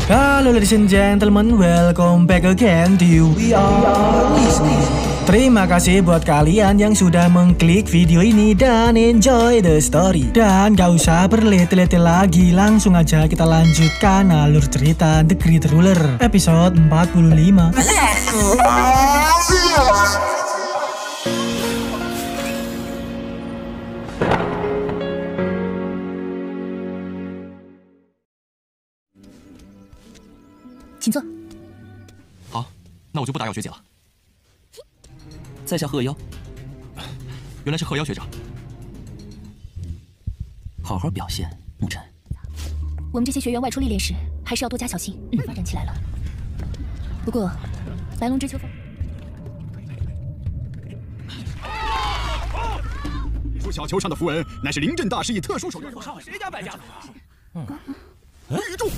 Halo ladies and gentlemen, welcome back again to We Are Listening. Terima kasih buat kalian yang sudah mengklik video ini dan enjoy the story. Dan gak usah berlete-lete lagi, langsung aja kita lanjutkan alur cerita The Great Ruler episode 45.请坐。好，那我就不打扰学姐了。在下贺妖，原来是贺妖学长。好好表现，沐尘。我们这些学员外出历练时，还是要多加小心，发展起来了。不过，白龙之秋风。出小球上的符文，乃是临阵大师以特殊手段。谁家败家子？预祝。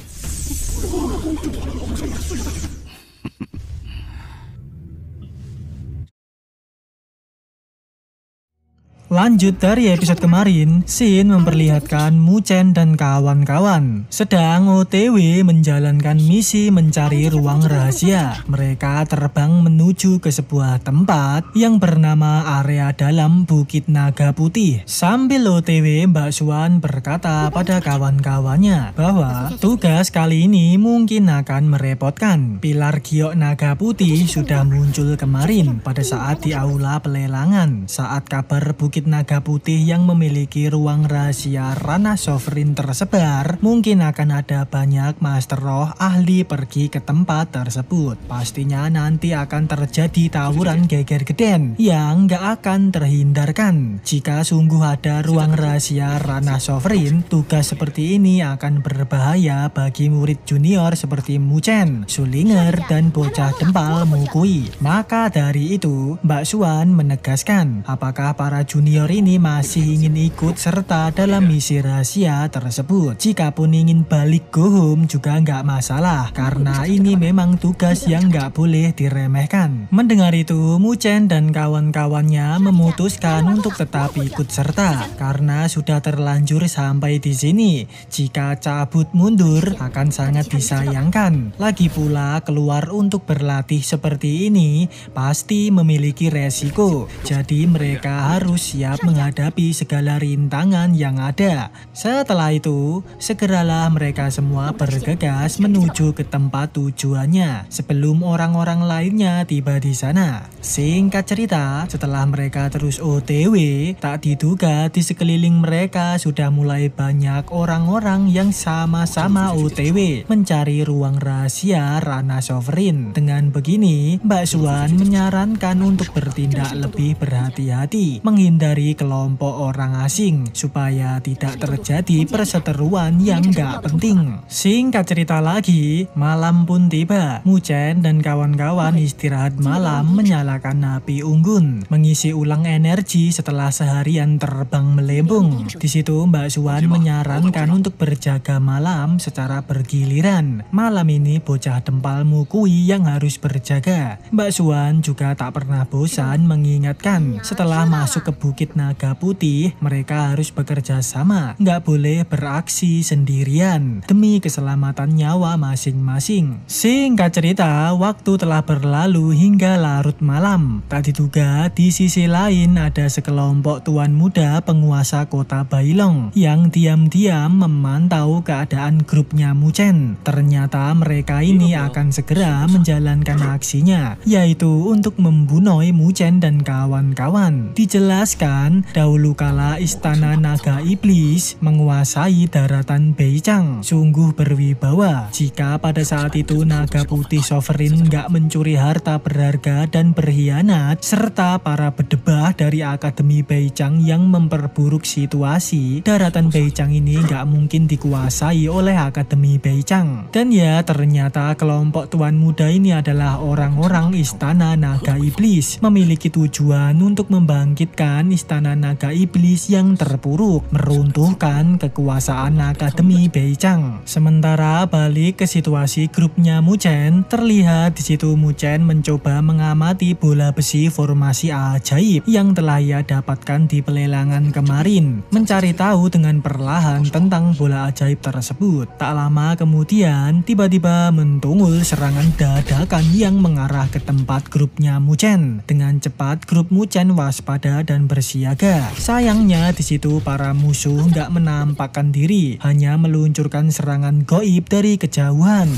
Lanjut dari episode kemarin, scene memperlihatkan Muchen dan kawan-kawan sedang OTW menjalankan misi mencari ruang rahasia. Mereka terbang menuju ke sebuah tempat yang bernama area dalam Bukit Naga Putih. Sambil OTW, Mbak Suan berkata pada kawan-kawannya bahwa tugas kali ini mungkin akan merepotkan. Pilar giok Naga Putih sudah muncul kemarin pada saat di aula pelelangan. Saat kabar Bukit Naga Putih yang memiliki ruang rahasia ranah sovereign tersebar, mungkin akan ada banyak master roh ahli pergi ke tempat tersebut. Pastinya nanti akan terjadi tawuran geger geden yang gak akan terhindarkan. Jika sungguh ada ruang rahasia ranah sovereign, tugas seperti ini akan berbahaya bagi murid junior seperti Muchen, Sulinger, dan bocah dempal Mukui. Maka dari itu, Mbak Suan menegaskan apakah para junior ini masih ingin ikut serta dalam misi rahasia tersebut. Jikapun ingin balik go home juga nggak masalah, karena ini memang tugas yang nggak boleh diremehkan. Mendengar itu, Muchen dan kawan-kawannya memutuskan untuk tetap ikut serta karena sudah terlanjur sampai di sini. Jika cabut mundur akan sangat disayangkan. Lagi pula keluar untuk berlatih seperti ini pasti memiliki resiko. Jadi mereka harus siap menghadapi segala rintangan yang ada. Setelah itu, segeralah mereka semua bergegas menuju ke tempat tujuannya sebelum orang-orang lainnya tiba di sana. Singkat cerita, setelah mereka terus OTW, tak diduga di sekeliling mereka sudah mulai banyak orang-orang yang sama-sama OTW mencari ruang rahasia ranah sovereign. Dengan begini, Mbak Suan menyarankan untuk bertindak lebih berhati-hati, menghindari kelompok orang asing supaya tidak terjadi perseteruan yang gak penting. Singkat cerita lagi, malam pun tiba. Muchen dan kawan-kawan istirahat malam menyalakan api unggun, mengisi ulang energi setelah seharian terbang melembung. Di situ Mbak Suan menyarankan untuk berjaga malam secara bergiliran. Malam ini bocah dempal Mukui yang harus berjaga. Mbak Suan juga tak pernah bosan mengingatkan setelah masuk ke Bukit Naga Putih, mereka harus bekerja sama, nggak boleh beraksi sendirian demi keselamatan nyawa masing-masing. Singkat cerita, waktu telah berlalu hingga larut malam. Tak diduga di sisi lain ada sekelompok tuan muda penguasa kota Bailong yang diam-diam memantau keadaan grupnya Muchen. Ternyata mereka ini akan segera menjalankan aksinya, yaitu untuk membunuh Muchen dan kawan-kawan. Dijelaskan dahulu kala istana naga iblis menguasai daratan Beichang. Sungguh berwibawa. Jika pada saat itu naga putih sovereign nggak mencuri harta berharga dan berkhianat, serta para bedebah dari Akademi Beichang yang memperburuk situasi, daratan Beichang ini nggak mungkin dikuasai oleh Akademi Beichang. Dan ya, ternyata kelompok tuan muda ini adalah orang-orang istana naga iblis, memiliki tujuan untuk membangkitkan istana naga iblis yang terpuruk, meruntuhkan kekuasaan Akademi Beichang. Sementara balik ke situasi grupnya Mu Chen, terlihat di situ Mu Chen mencoba mengamati bola besi formasi ajaib yang telah ia dapatkan di pelelangan kemarin, mencari tahu dengan perlahan tentang bola ajaib tersebut. Tak lama kemudian, tiba-tiba mentungul serangan dadakan yang mengarah ke tempat grupnya Mu Chen. Dengan cepat, grup Mu Chen waspada dan bersiaga. Sayangnya di situ para musuh nggak menampakkan diri, hanya meluncurkan serangan goib dari kejauhan.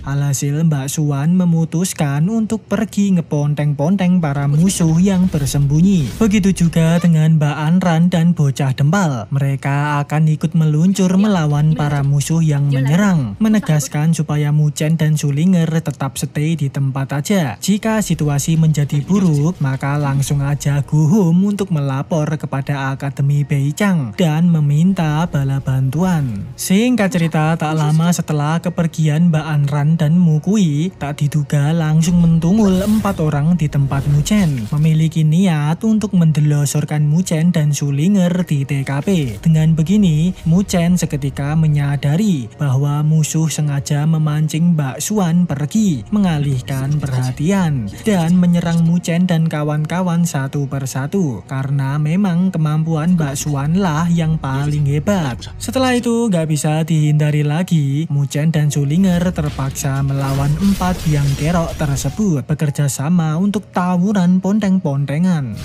Alhasil Mbak Xuan memutuskan untuk pergi ngeponteng-ponteng para musuh yang bersembunyi. Begitu juga dengan Mbak Anran dan bocah dempal. Mereka akan ikut meluncur melawan para musuh yang menyerang, menegaskan supaya Mu Chen dan Sulinger tetap stay di tempat aja. Jika situasi menjadi buruk, maka langsung aja go home untuk melapor kepada Akademi Beichang dan meminta bala bantuan. Singkat cerita, tak lama setelah kepergian Mbak Anran dan Mu Kui, tak diduga langsung mentungul 4 orang di tempat Mu Chen, memiliki niat untuk mendelosorkan Mu Chen dan Sulinger di TKP. Dengan begini, Mu Chen seketika menyadari bahwa musuh sengaja memancing Mbak Xuan pergi, mengalihkan perhatian, dan menyerang Mu Chen dan kawan-kawan satu persatu, karena memang kemampuan Mbak Xuan lah yang paling hebat. Setelah itu, gak bisa dihindari lagi, Mu Chen dan Sulinger terpaksa melawan 4 biang kerok tersebut, bekerja sama untuk tawuran ponteng-pontengan.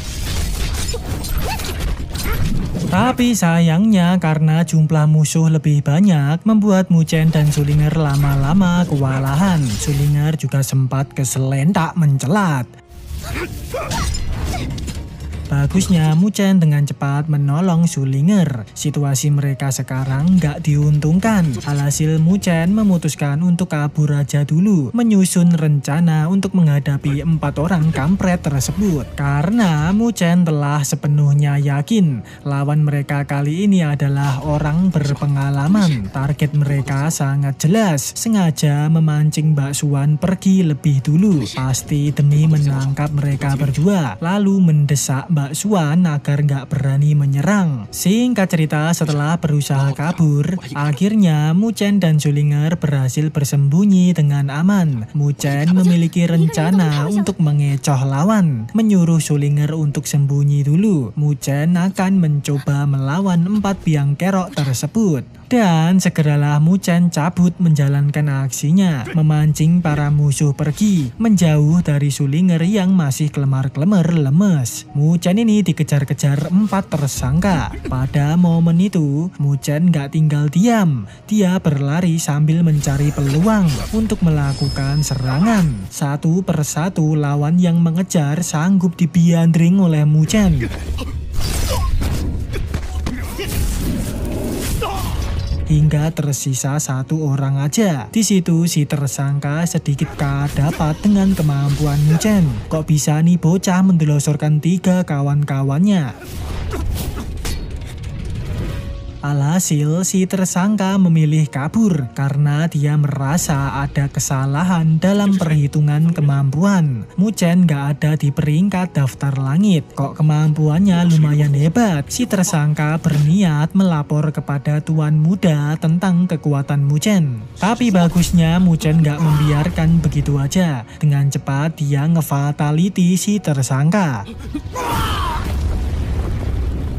Tapi sayangnya karena jumlah musuh lebih banyak, membuat Mu Chen dan Sulinger lama-lama kewalahan. Sulinger juga sempat keselentak mencelat. Bagusnya Mu Chen dengan cepat menolong Sulinger. Situasi mereka sekarang nggak diuntungkan. Alhasil Mu Chen memutuskan untuk kabur aja dulu, menyusun rencana untuk menghadapi 4 orang kampret tersebut. Karena Mu Chen telah sepenuhnya yakin lawan mereka kali ini adalah orang berpengalaman. Target mereka sangat jelas, sengaja memancing Mbak Xuan pergi lebih dulu, pasti demi menangkap mereka berdua, lalu mendesak Mbak Xuan agar nggak berani menyerang. Singkat cerita, setelah berusaha kabur, akhirnya Mu Chen dan Sulinger berhasil bersembunyi dengan aman. Mu Chen memiliki rencana untuk mengecoh lawan, menyuruh Sulinger untuk sembunyi dulu. Mu Chen akan mencoba melawan 4 biang kerok tersebut. Dan segeralah Mu Chen cabut menjalankan aksinya, memancing para musuh pergi, menjauh dari Sulinger yang masih kelemar-kelemar lemes. Mu Chen ini dikejar-kejar 4 tersangka. Pada momen itu, Mu Chen gak tinggal diam. Dia berlari sambil mencari peluang untuk melakukan serangan. Satu persatu lawan yang mengejar sanggup dibiandring oleh Mu Chen. Hingga tersisa 1 orang aja. Di situ si tersangka sedikit kadapat dengan kemampuan Mu Chen. Kok bisa nih bocah mendelosorkan 3 kawan-kawannya? Alhasil si tersangka memilih kabur karena dia merasa ada kesalahan dalam perhitungan kemampuan. Mu Chen gak ada di peringkat daftar langit, kok kemampuannya lumayan hebat. Si tersangka berniat melapor kepada Tuan Muda tentang kekuatan Mu Chen. Tapi bagusnya Mu Chen gak membiarkan begitu aja. Dengan cepat dia ngefatality si tersangka,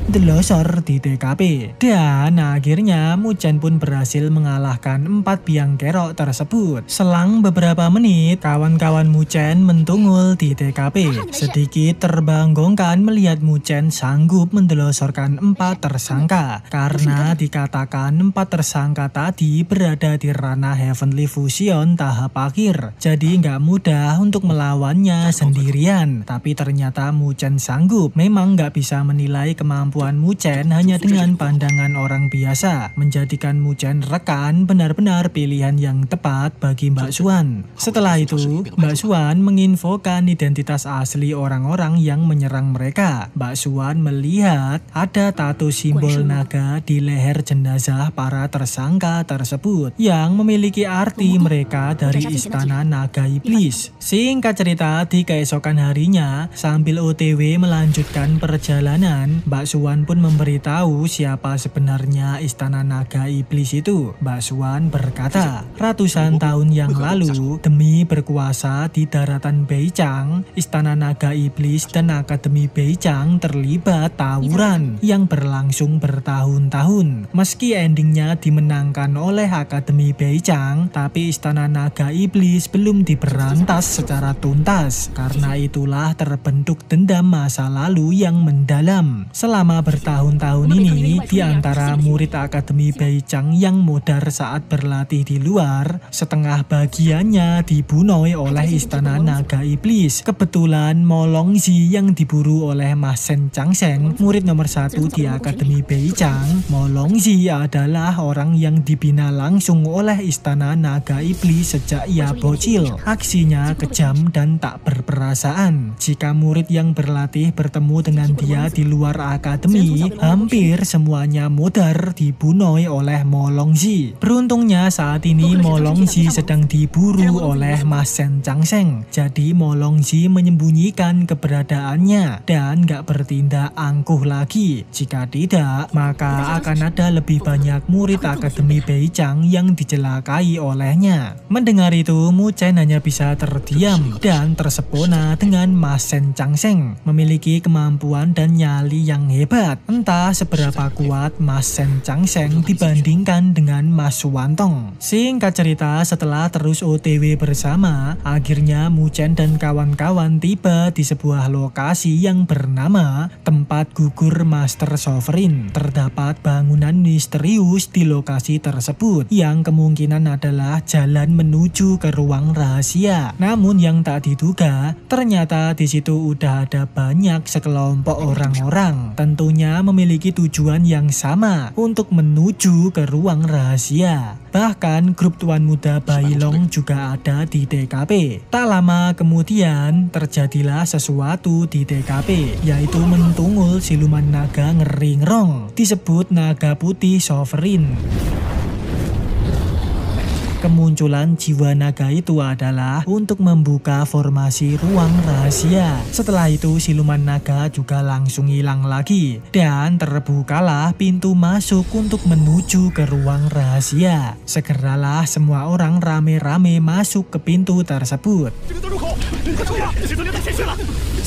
delosor di TKP. Dan akhirnya Mu Chen pun berhasil mengalahkan 4 biang kerok tersebut. Selang beberapa menit, kawan-kawan Mu Chen mentungul di TKP. Sedikit terbanggongkan melihat Mu Chen sanggup mendelosorkan 4 tersangka, karena dikatakan 4 tersangka tadi berada di ranah Heavenly Fusion tahap akhir. Jadi nggak mudah untuk melawannya sendirian. Tapi ternyata Mu Chen sanggup. Memang nggak bisa menilai kemampuan kemampuan Mu Chen hanya dengan pandangan orang biasa, menjadikan Mu Chen rekan benar-benar pilihan yang tepat bagi Mbak Xuan. Setelah itu, Mbak Xuan menginfokan identitas asli orang-orang yang menyerang mereka. Mbak Xuan melihat ada tato simbol naga di leher jenazah para tersangka tersebut yang memiliki arti mereka dari istana naga iblis. Singkat cerita, di keesokan harinya, sambil OTW melanjutkan perjalanan, Mbak Xuan pun memberitahu siapa sebenarnya istana naga iblis itu. Mbak Xuan berkata, ratusan tahun yang lalu, demi berkuasa di daratan Beichang, istana naga iblis dan Akademi Beichang terlibat tawuran yang berlangsung bertahun-tahun. Meski endingnya dimenangkan oleh Akademi Beichang, tapi istana naga iblis belum diberantas secara tuntas. Karena itulah terbentuk dendam masa lalu yang mendalam. Selama bertahun-tahun ini, di antara murid Akademi Beichang yang modar saat berlatih di luar, setengah bagiannya dibunuh oleh istana naga iblis. Kebetulan Mo Longzhi yang diburu oleh Mas Shen Changsheng, murid nomor 1 di Akademi Beichang. Mo Longzhi adalah orang yang dibina langsung oleh istana naga iblis sejak ia bocil. Aksinya kejam dan tak berperasaan. Jika murid yang berlatih bertemu dengan dia di luar akademi, hampir semuanya modar dibunuh oleh Mo Longzhi. Beruntungnya saat ini Mo Longzhi sedang diburu oleh Mas Shen Changsheng. Jadi Mo Longzhi menyembunyikan keberadaannya dan gak bertindak angkuh lagi. Jika tidak, maka akan ada lebih banyak murid Akademi Beichang yang dicelakai olehnya. Mendengar itu, Mu Chen hanya bisa terdiam dan tersepona dengan Mas Shen Changsheng memiliki kemampuan dan nyali yang hebat. Entah seberapa kuat Mas Shen Changsheng dibandingkan dengan Mas Xuantong. Singkat cerita, setelah terus OTW bersama, akhirnya Mu Chen dan kawan-kawan tiba di sebuah lokasi yang bernama Tempat Gugur Master Sovereign. Terdapat bangunan misterius di lokasi tersebut yang kemungkinan adalah jalan menuju ke ruang rahasia. Namun yang tak diduga, ternyata di situ udah ada banyak sekelompok orang-orang, tentunya memiliki tujuan yang sama untuk menuju ke ruang rahasia. Bahkan grup Tuan Muda Bailong juga ada di TKP. Tak lama kemudian terjadilah sesuatu di TKP, yaitu mentungul siluman naga ngeri-ngerong, disebut naga putih Sovereign. Kemunculan jiwa naga itu adalah untuk membuka formasi ruang rahasia. Setelah itu siluman naga juga langsung hilang lagi dan terbukalah pintu masuk untuk menuju ke ruang rahasia. Segeralah semua orang rame-rame masuk ke pintu tersebut.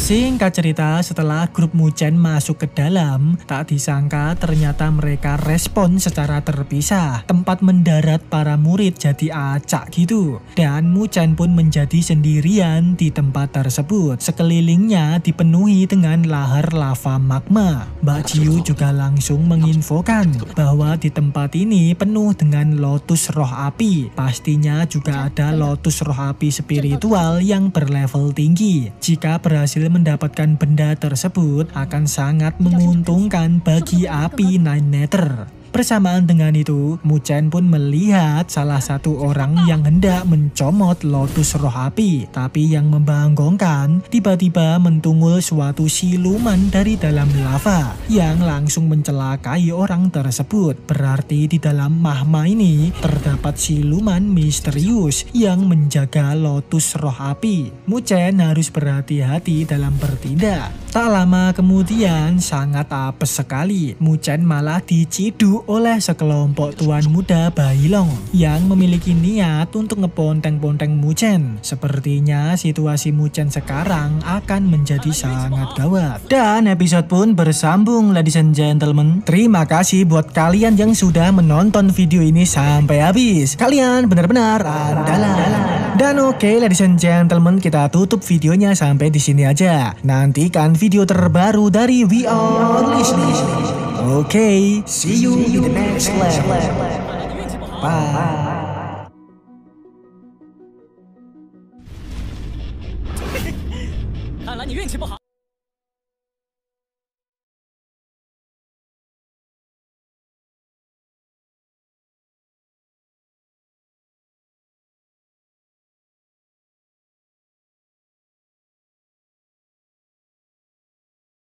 Singkat cerita, setelah grup Mu Chen masuk ke dalam, tak disangka ternyata mereka respon secara terpisah. Tempat mendarat para murid jadi acak gitu. Dan Mu Chen pun menjadi sendirian di tempat tersebut. Sekelilingnya dipenuhi dengan lahar lava magma. Mbak Jiu juga langsung menginfokan bahwa di tempat ini penuh dengan lotus roh api. Pastinya juga ada lotus roh api spiritual yang berlevel tinggi. Jika berhasil mendapatkan benda tersebut, akan sangat menguntungkan bagi api Nine Nether. Bersamaan dengan itu, Mu Chen pun melihat salah satu orang yang hendak mencomot lotus roh api. Tapi yang membanggongkan, tiba-tiba mentungul suatu siluman dari dalam lava yang langsung mencelakai orang tersebut. Berarti di dalam mahma ini terdapat siluman misterius yang menjaga lotus roh api. Mu Chen harus berhati-hati dalam bertindak. Tak lama kemudian, sangat apes sekali, Mu Chen malah diciduk oleh sekelompok Tuan Muda Bailong yang memiliki niat untuk ngeponteng-ponteng Mu Chen. Sepertinya situasi Mu Chen sekarang akan menjadi sangat gawat. Dan episode pun bersambung, ladies and gentlemen. Terima kasih buat kalian yang sudah menonton video ini sampai habis. Kalian benar-benar andalan. Dan oke, ladies and gentlemen, kita tutup videonya sampai di sini aja. Nantikan video terbaru dari We Are Listening. Okay, see you in the next level. Bye. 看来你运气不好。